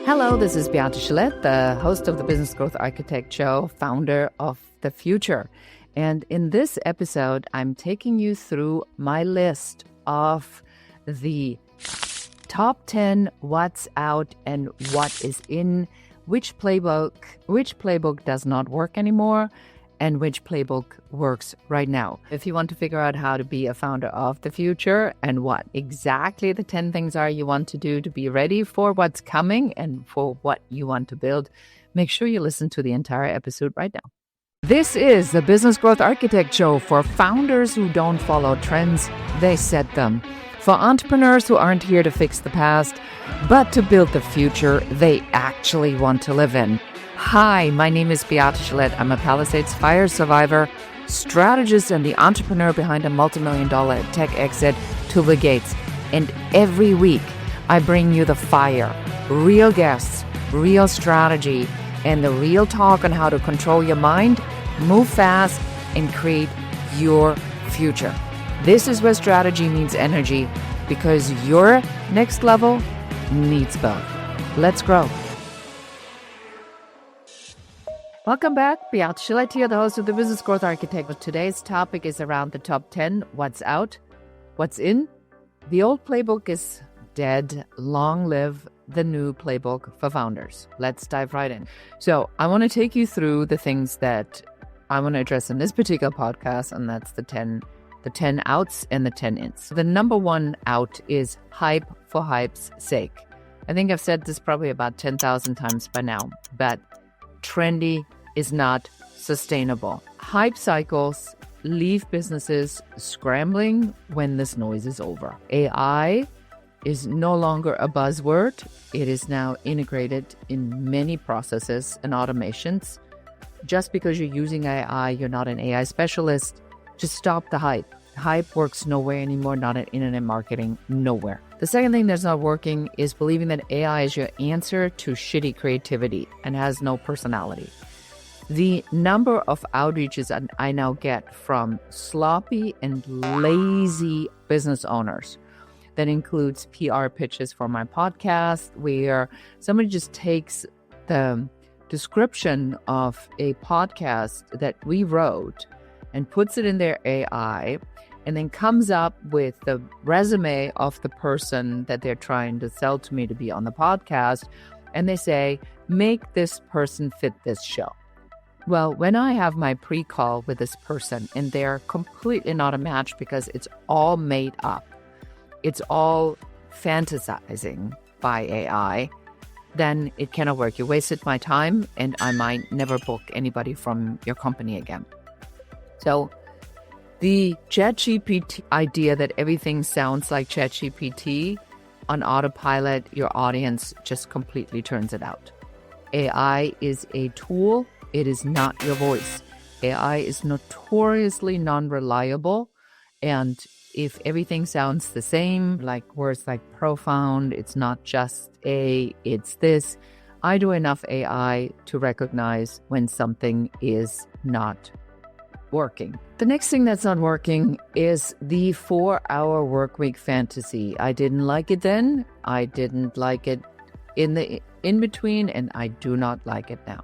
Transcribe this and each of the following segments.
Hello, this is Beate Gillette, the host of the Business Growth Architect Show, founder of The Future. And in this episode, I'm taking you through my list of the top 10 what's out and what is in, which playbook does not work anymore, and which playbook works right now. If you want to figure out how to be a founder of the future and what exactly the 10 things are you want to do to be ready for what's coming and for what you want to build, make sure you listen to the entire episode right now. This is the Business Growth Architect Show for founders who don't follow trends, they set them. For entrepreneurs who aren't here to fix the past, but to build the future they actually want to live in. Hi, my name is Beate Gillette. I'm a Palisades fire survivor, strategist, and the entrepreneur behind a multi-million-dollar tech exit to the gates. And every week, I bring you the fire, real guests, real strategy, and the real talk on how to control your mind, move fast, and create your future. This is where strategy meets energy, because your next level needs both. Let's grow. Welcome back. Beate Gillette here, the host of the Business Growth Architect. Today's topic is around the top 10. What's out? What's in? The old playbook is dead. Long live the new playbook for founders. Let's dive right in. So I want to take you through the things that I want to address in this particular podcast, and that's the 10 outs and the 10 ins. The number one out is hype for hype's sake. I think I've said this probably about 10,000 times by now, but trendy is not sustainable. Hype cycles leave businesses scrambling when this noise is over. AI is no longer a buzzword. It is now integrated in many processes and automations. Just because you're using AI, you're not an AI specialist. Just stop the hype. Hype works nowhere anymore, not in internet marketing, nowhere. The second thing that's not working is believing that AI is your answer to shitty creativity and has no personality. The number of outreaches I now get from sloppy and lazy business owners, that includes PR pitches for my podcast, where somebody just takes the description of a podcast that we wrote and puts it in their AI, and then comes up with the resume of the person that they're trying to sell to me to be on the podcast, and they say, make this person fit this show. Well, when I have my pre-call with this person and they're completely not a match because it's all made up, it's all fantasizing by AI, then it cannot work. You wasted my time and I might never book anybody from your company again. So the ChatGPT idea that everything sounds like ChatGPT on autopilot, your audience just completely turns it out. AI is a tool. It is not your voice. AI is notoriously non-reliable. And if everything sounds the same, like words like profound, it's not just it's this. I do enough AI to recognize when something is not working. The next thing that's not working is the 4-hour workweek fantasy. I didn't like it then. I didn't like it in between, and I do not like it now.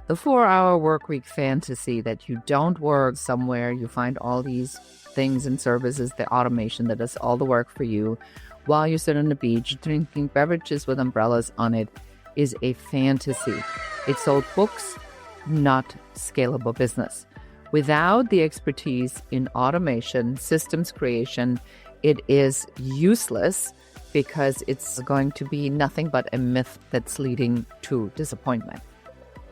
The 4-hour workweek fantasy that you don't work somewhere, you find all these things and services, the automation that does all the work for you while you sit on the beach drinking beverages with umbrellas on it, is a fantasy. It sold books, not scalable business. Without the expertise in automation, systems creation, it is useless because it's going to be nothing but a myth that's leading to disappointment.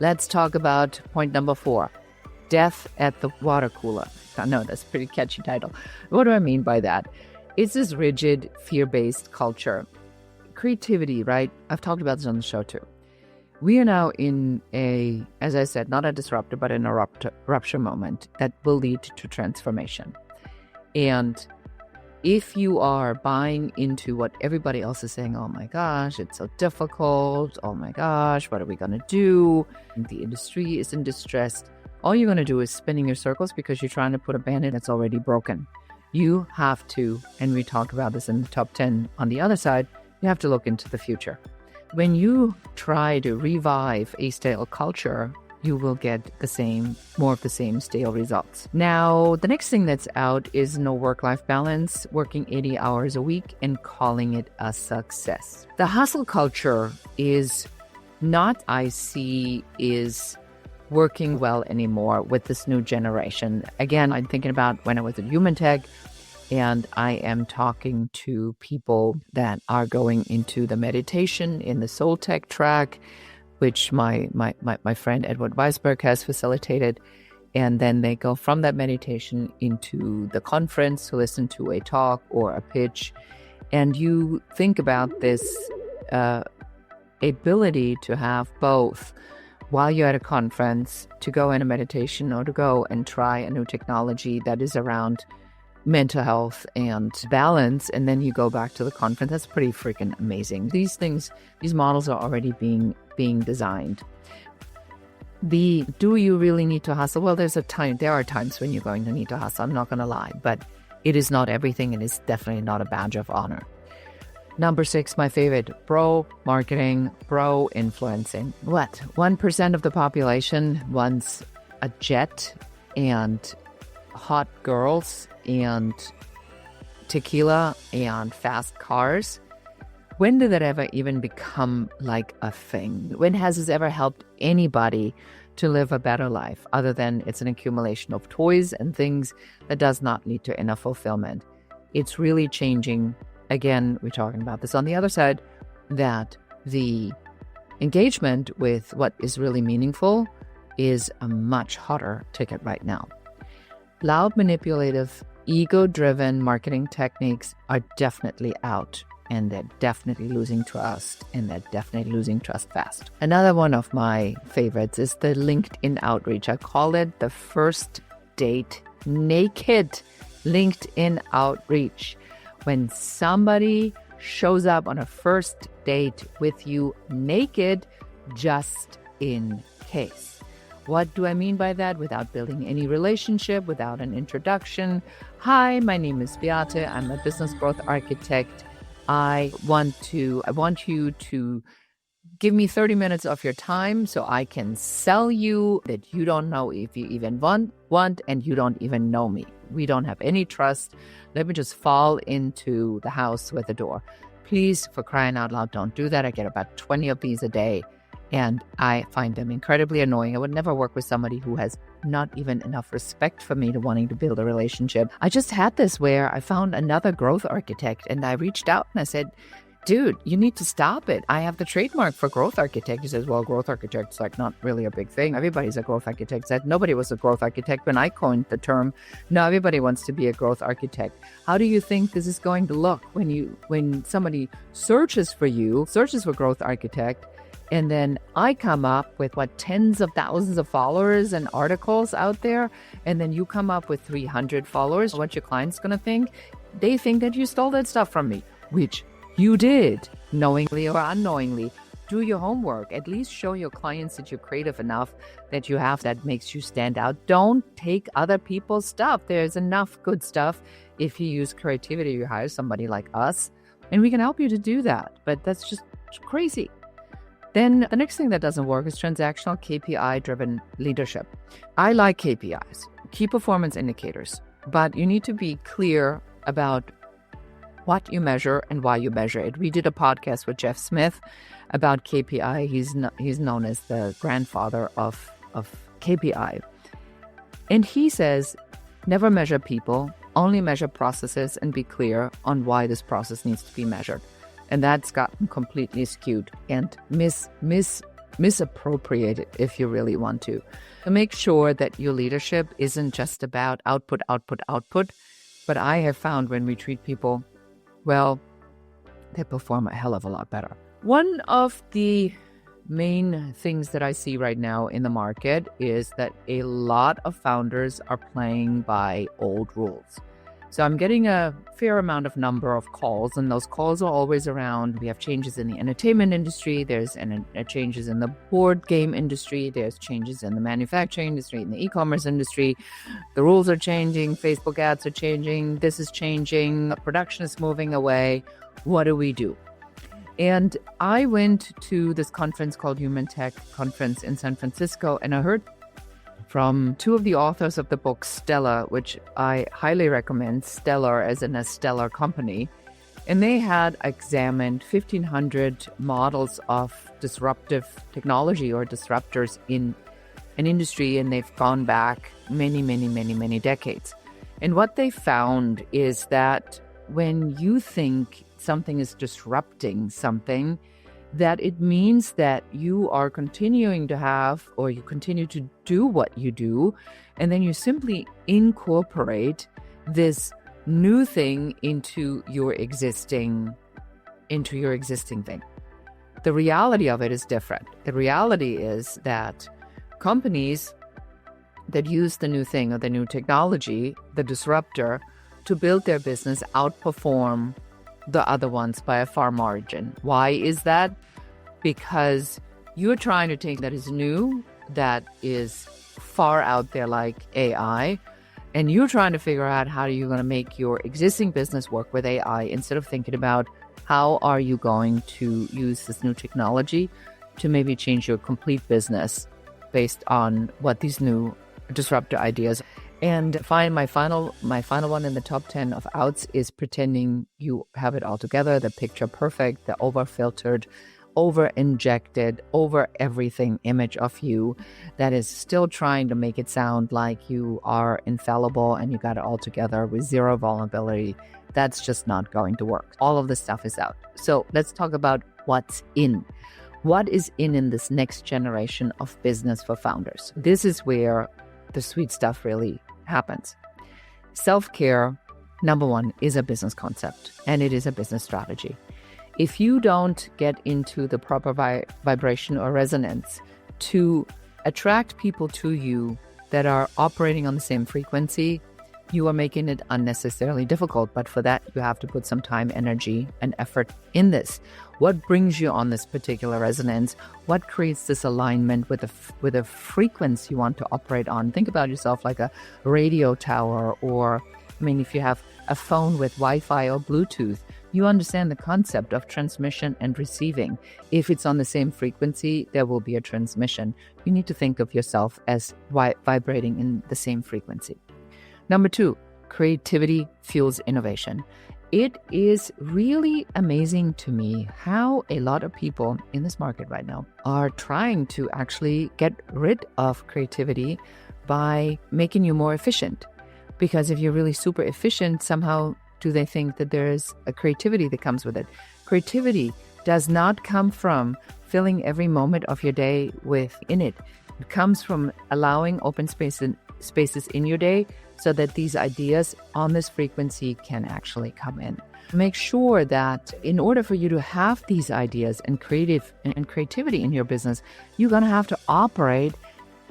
Let's talk about point number 4, death at the water cooler. I know that's a pretty catchy title. What do I mean by that? It's this rigid, fear-based culture. Creativity, right? I've talked about this on the show too. We are now in a, as I said, not a disruptor, but in a rupture moment that will lead to transformation. And if you are buying into what everybody else is saying, oh my gosh, it's so difficult, oh my gosh, what are we going to do? The industry is in distress. All you're going to do is spinning your circles because you're trying to put a Band-Aid that's already broken. You have to, and we talk about this in the top 10 on the other side, you have to look into the future. When you try to revive a stale culture, you will get more of the same stale results. Now, the next thing that's out is no work-life balance, working 80 hours a week and calling it a success. The hustle culture is not, I see, is working well anymore with this new generation. Again, I'm thinking about when I was at Human Tech, and I am talking to people that are going into the meditation in the Soul Tech track, which my friend Edward Weisberg has facilitated. And then they go from that meditation into the conference to listen to a talk or a pitch. And you think about this ability to have both while you're at a conference, to go in a meditation or to go and try a new technology that is around mental health and balance, and then you go back to the conference. That's pretty freaking amazing. These models are already being designed. Do you really need to hustle? Well, there are times when you're going to need to hustle. I'm not going to lie, but it is not everything, and it's definitely not a badge of honor. Number 6, my favorite, bro marketing, bro influencing. What? 1% of the population wants a jet and hot girls and tequila and fast cars. When did that ever even become like a thing? When has this ever helped anybody to live a better life, other than it's an accumulation of toys and things that does not lead to inner fulfillment? It's really changing. Again, we're talking about this on the other side, that the engagement with what is really meaningful is a much hotter ticket right now. Loud, manipulative, ego-driven marketing techniques are definitely out, and they're definitely losing trust, and they're definitely losing trust fast. Another one of my favorites is the LinkedIn outreach. I call it the first date naked LinkedIn outreach. When somebody shows up on a first date with you naked, just in case. What do I mean by that? Without building any relationship, without an introduction. Hi, my name is Beate. I'm a business growth architect. I want you to give me 30 minutes of your time so I can sell you that you don't know if you even want, and you don't even know me. We don't have any trust. Let me just fall into the house with the door. Please, for crying out loud, don't do that. I get about 20 of these a day, and I find them incredibly annoying. I would never work with somebody who has not even enough respect for me to wanting to build a relationship. I just had this where I found another growth architect, and I reached out and I said, dude, you need to stop it. I have the trademark for growth architect. He says, well, growth architect's like not really a big thing. Everybody's a growth architect. Said nobody was a growth architect when I coined the term. Now everybody wants to be a growth architect. How do you think this is going to look when somebody searches for growth architect, and then I come up with tens of thousands of followers and articles out there, and then you come up with 300 followers? What your client's going to think? They think that you stole that stuff from me, which you did, knowingly or unknowingly. Do your homework. At least show your clients that you're creative enough, that you have that makes you stand out. Don't take other people's stuff. There's enough good stuff. If you use creativity, you hire somebody like us, and we can help you to do that. But that's just crazy. Then the next thing that doesn't work is transactional KPI-driven leadership. I like KPIs, key performance indicators, but you need to be clear about what you measure and why you measure it. We did a podcast with Jeff Smith about KPI. He's known as the grandfather of KPI. And he says, never measure people, only measure processes, and be clear on why this process needs to be measured. And that's gotten completely skewed and misappropriated if you really want to. So make sure that your leadership isn't just about output, but I have found when we treat people well, they perform a hell of a lot better. One of the main things that I see right now in the market is that a lot of founders are playing by old rules. So I'm getting a fair number of calls, and those calls are always around, we have changes in the entertainment industry, there's changes in the board game industry, there's changes in the manufacturing industry, in the e-commerce industry, the rules are changing, Facebook ads are changing, this is changing, production is moving away, what do we do? And I went to this conference called Human Tech Conference in San Francisco, and I heard from two of the authors of the book Stellar, which I highly recommend, Stellar as in a stellar company. And they had examined 1,500 models of disruptive technology or disruptors in an industry, and they've gone back many decades. And what they found is that when you think something is disrupting something, that it means that you are continuing to have, or you continue to do what you do, and then you simply incorporate this new thing into your existing thing. The reality of it is different. The reality is that companies that use the new thing or the new technology, the disruptor, to build their business outperform the other ones by a far margin. Why is that? Because you're trying to take that is new, that is far out there like AI, and you're trying to figure out how you're going to make your existing business work with AI instead of thinking about how are you going to use this new technology to maybe change your complete business based on what these new disruptor ideas. And my final one in the top 10 of outs is pretending you have it all together, the picture perfect, the over-filtered, over-injected, over-everything image of you that is still trying to make it sound like you are infallible and you got it all together with zero vulnerability. That's just not going to work. All of this stuff is out. So let's talk about what's in. What is in this next generation of business for founders? This is where the sweet stuff really happens. Self-care, number one, is a business concept, and it is a business strategy. If you don't get into the proper vibration or resonance to attract people to you that are operating on the same frequency, you are making it unnecessarily difficult. But for that, you have to put some time, energy, and effort in this. What brings you on this particular resonance? What creates this alignment with a frequency you want to operate on? Think about yourself like a radio tower, or, if you have a phone with Wi-Fi or Bluetooth, you understand the concept of transmission and receiving. If it's on the same frequency, there will be a transmission. You need to think of yourself as vibrating in the same frequency. Number two, creativity fuels innovation. It is really amazing to me how a lot of people in this market right now are trying to actually get rid of creativity by making you more efficient. Because if you're really super efficient, somehow do they think that there is a creativity that comes with it? Creativity does not come from filling every moment of your day with in it. It comes from allowing open spaces in your day so that these ideas on this frequency can actually come in. Make sure that in order for you to have these ideas and creativity in your business, you're going to have to operate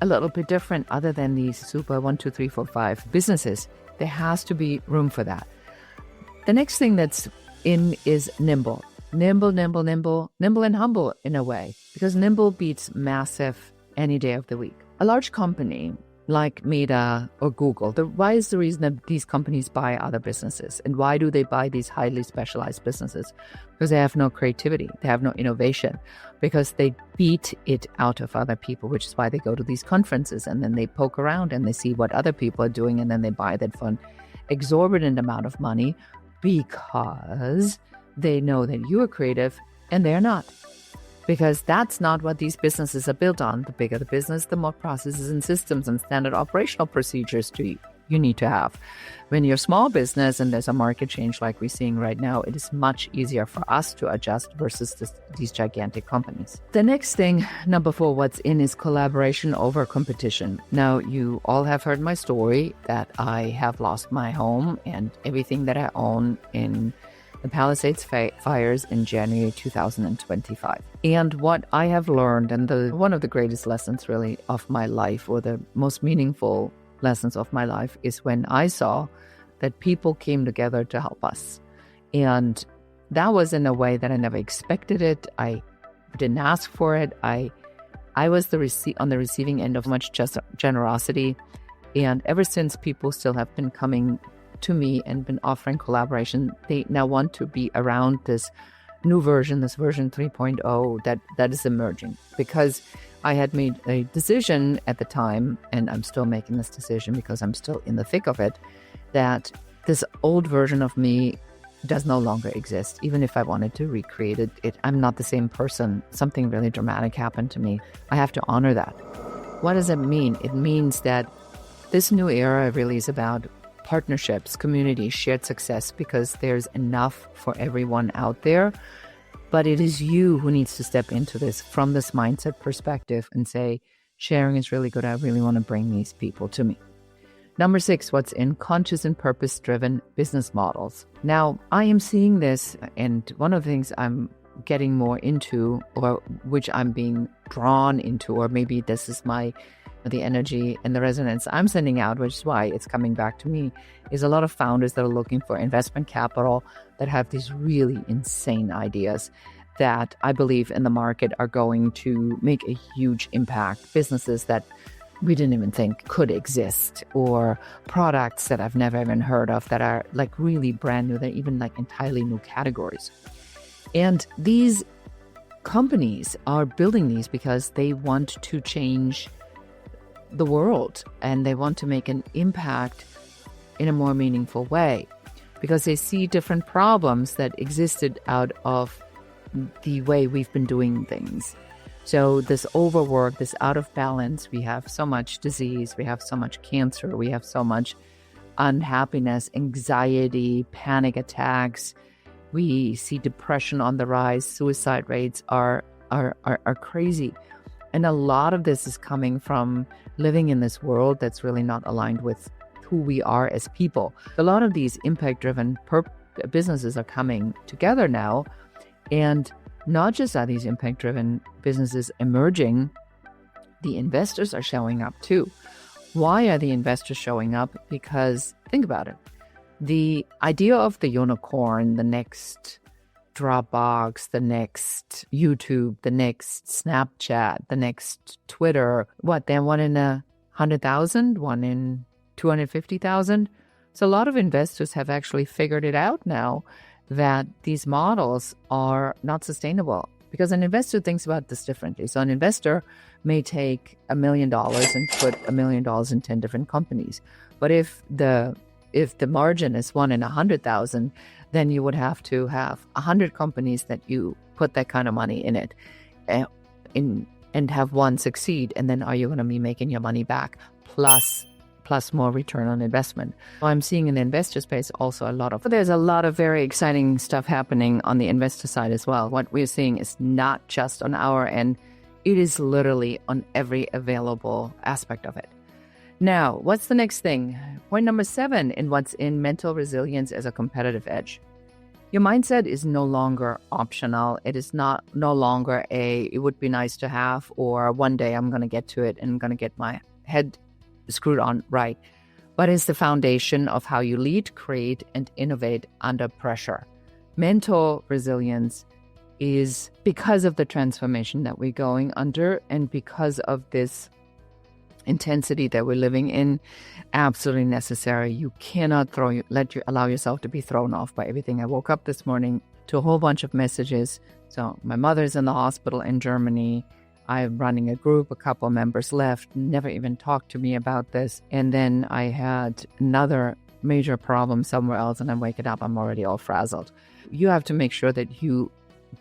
a little bit different other than these super 1, 2, 3, 4, 5 businesses. There has to be room for that. The next thing that's in is nimble. Nimble and humble in a way, because nimble beats massive any day of the week. A large company like Meta or Google, why is the reason that these companies buy other businesses? And why do they buy these highly specialized businesses? Because they have no creativity, they have no innovation, because they beat it out of other people, which is why they go to these conferences and then they poke around and they see what other people are doing and then they buy that for an exorbitant amount of money because they know that you are creative and they're not. Because that's not what these businesses are built on. The bigger the business, the more processes and systems and standard operational procedures you need to have. When you're a small business and there's a market change like we're seeing right now, it is much easier for us to adjust versus these gigantic companies. The next thing, number 4, what's in is collaboration over competition. Now, you all have heard my story that I have lost my home and everything that I own in the Palisades fires in January 2025. And what I have learned, and one of the greatest lessons really of my life, or the most meaningful lessons of my life, is when I saw that people came together to help us. And that was in a way that I never expected it. I didn't ask for it. I was on the receiving end of much generosity. And ever since, people still have been coming to me and been offering collaboration. They now want to be around this new version, this version 3.0 that is emerging, because I had made a decision at the time, and I'm still making this decision because I'm still in the thick of it, that this old version of me does no longer exist. Even if I wanted to recreate it, I'm not the same person. Something really dramatic happened to me. I have to honor that. What does it mean? It means that this new era really is about partnerships, community, shared success, because there's enough for everyone out there. But it is you who needs to step into this from this mindset perspective and say, sharing is really good. I really want to bring these people to me. Number 6, what's in conscious and purpose-driven business models. Now, I am seeing this, and one of the things I'm getting more into, or which I'm being drawn into, or maybe this is the energy and the resonance I'm sending out, which is why it's coming back to me, is a lot of founders that are looking for investment capital that have these really insane ideas that I believe in the market are going to make a huge impact. Businesses that we didn't even think could exist, or products that I've never even heard of that are like really brand new. They're even like entirely new categories. And these companies are building these because they want to change the world and they want to make an impact in a more meaningful way, because they see different problems that existed out of the way we've been doing things. So this overwork, this out of balance, we have so much disease, we have so much cancer, we have so much unhappiness, anxiety, panic attacks. We see depression on the rise. Suicide rates are crazy. And a lot of this is coming from living in this world that's really not aligned with who we are as people. A lot of these impact-driven businesses are coming together now, and not just are these impact-driven businesses emerging, the investors are showing up too. Why are the investors showing up? Because think about it. The idea of the unicorn, the next Dropbox, the next YouTube, the next Snapchat, the next Twitter, they're 1 in 100,000, 1 in 250,000. So a lot of investors have actually figured it out now that these models are not sustainable, because an investor thinks about this differently. So an investor may take $1 million and put $1 million in 10 different companies. But if the margin is 1 in 100,000, then you would have to have 100 companies that you put that kind of money in it and have one succeed. And then are you going to be making your money back plus more return on investment? I'm seeing in the investor space also there's a lot of very exciting stuff happening on the investor side as well. What we're seeing is not just on our end, it is literally on every available aspect of it. Now, what's the next thing? Point number 7 in what's in mental resilience as a competitive edge. Your mindset is no longer optional. It is no longer it would be nice to have, or one day I'm going to get to it and I'm going to get my head screwed on right. But it's the foundation of how you lead, create, and innovate under pressure. Mental resilience is, because of the transformation that we're going under and because of this intensity that we're living in, absolutely necessary. You cannot allow yourself to be thrown off by everything. I woke up this morning to a whole bunch of messages. So my mother's in the hospital in Germany. I'm running a group, a couple members left, never even talked to me about this. And then I had another major problem somewhere else, and I'm waking up, I'm already all frazzled. You have to make sure that you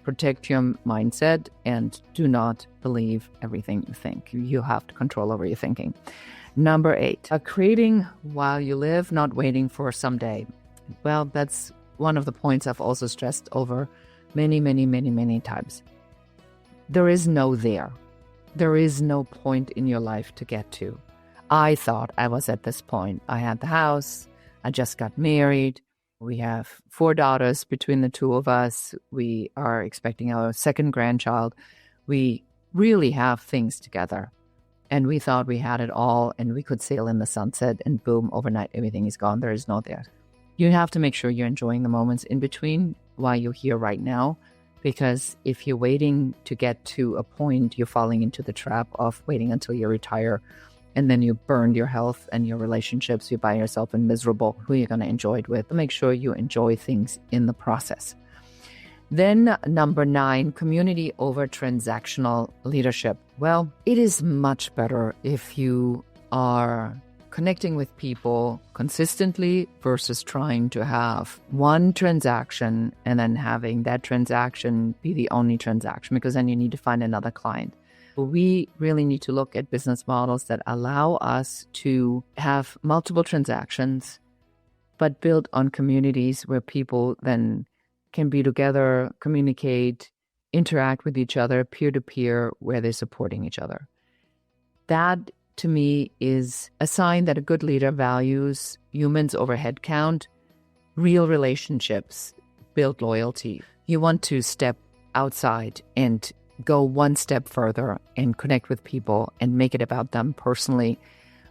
protect your mindset and do not believe everything you think. You have to control over your thinking. Number 8, creating while you live, not waiting for someday. Well, that's one of the points I've also stressed over many, many, many, many times. There is no there. There is no point in your life to get to. I thought I was at this point. I had the house. I just got married. We have 4 daughters between the two of us. We are expecting our second grandchild. We really have things together. And we thought we had it all and we could sail in the sunset, and boom, overnight, everything is gone. There is no there. You have to make sure you're enjoying the moments in between while you're here right now. Because if you're waiting to get to a point, you're falling into the trap of waiting until you retire, and then you burn your health and your relationships. You're by yourself and miserable. Who are you going to enjoy it with? Make sure you enjoy things in the process. Then number 9, community over transactional leadership. Well, it is much better if you are connecting with people consistently versus trying to have one transaction and then having that transaction be the only transaction, because then you need to find another client. We really need to look at business models that allow us to have multiple transactions, but build on communities where people then can be together, communicate, interact with each other, peer-to-peer, where they're supporting each other. That, to me, is a sign that a good leader values humans over headcount, real relationships, build loyalty. You want to step outside and go one step further and connect with people and make it about them personally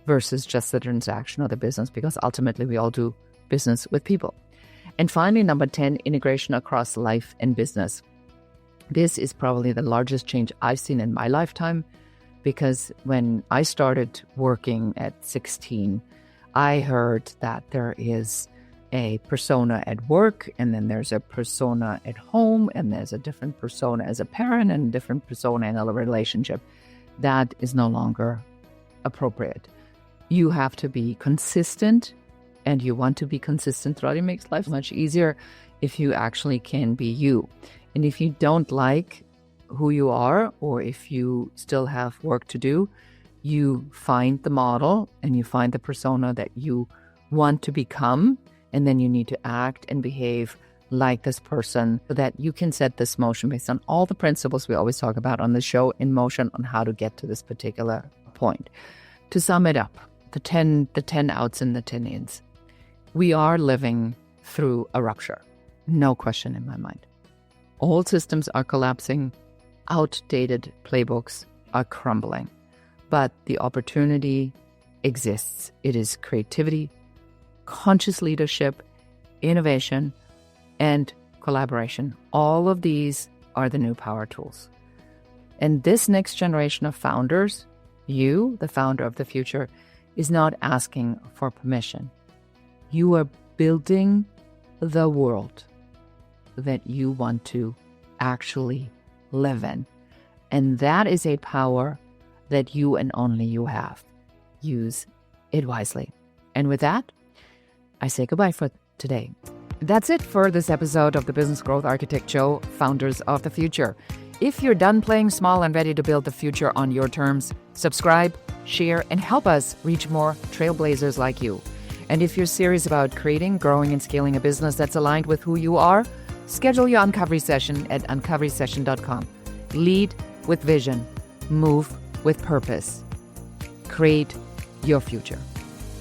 versus just the transaction or the business, because ultimately we all do business with people. And finally, number 10, integration across life and business. This is probably the largest change I've seen in my lifetime, because when I started working at 16, I heard that there is a persona at work, and then there's a persona at home, and there's a different persona as a parent and a different persona in a relationship. That is no longer appropriate. You have to be consistent, and you want to be consistent throughout. It makes life much easier if you actually can be you. And if you don't like who you are, or if you still have work to do, you find the model and you find the persona that you want to become, and then you need to act and behave like this person so that you can set this motion based on all the principles we always talk about on the show, in motion on how to get to this particular point. To sum it up, the 10 outs and the 10 ins. We are living through a rupture. No question in my mind. Old systems are collapsing. Outdated playbooks are crumbling. But the opportunity exists. It is creativity, conscious leadership, innovation, and collaboration. All of these are the new power tools. And this next generation of founders, you, the founder of the future, is not asking for permission. You are building the world that you want to actually live in. And that is a power that you and only you have. Use it wisely. And with that, I say goodbye for today. That's it for this episode of the Business Growth Architect Show, Founders of the Future. If you're done playing small and ready to build the future on your terms, subscribe, share, and help us reach more trailblazers like you. And if you're serious about creating, growing, and scaling a business that's aligned with who you are, schedule your Uncovery session at uncoverysession.com. Lead with vision. Move with purpose. Create your future.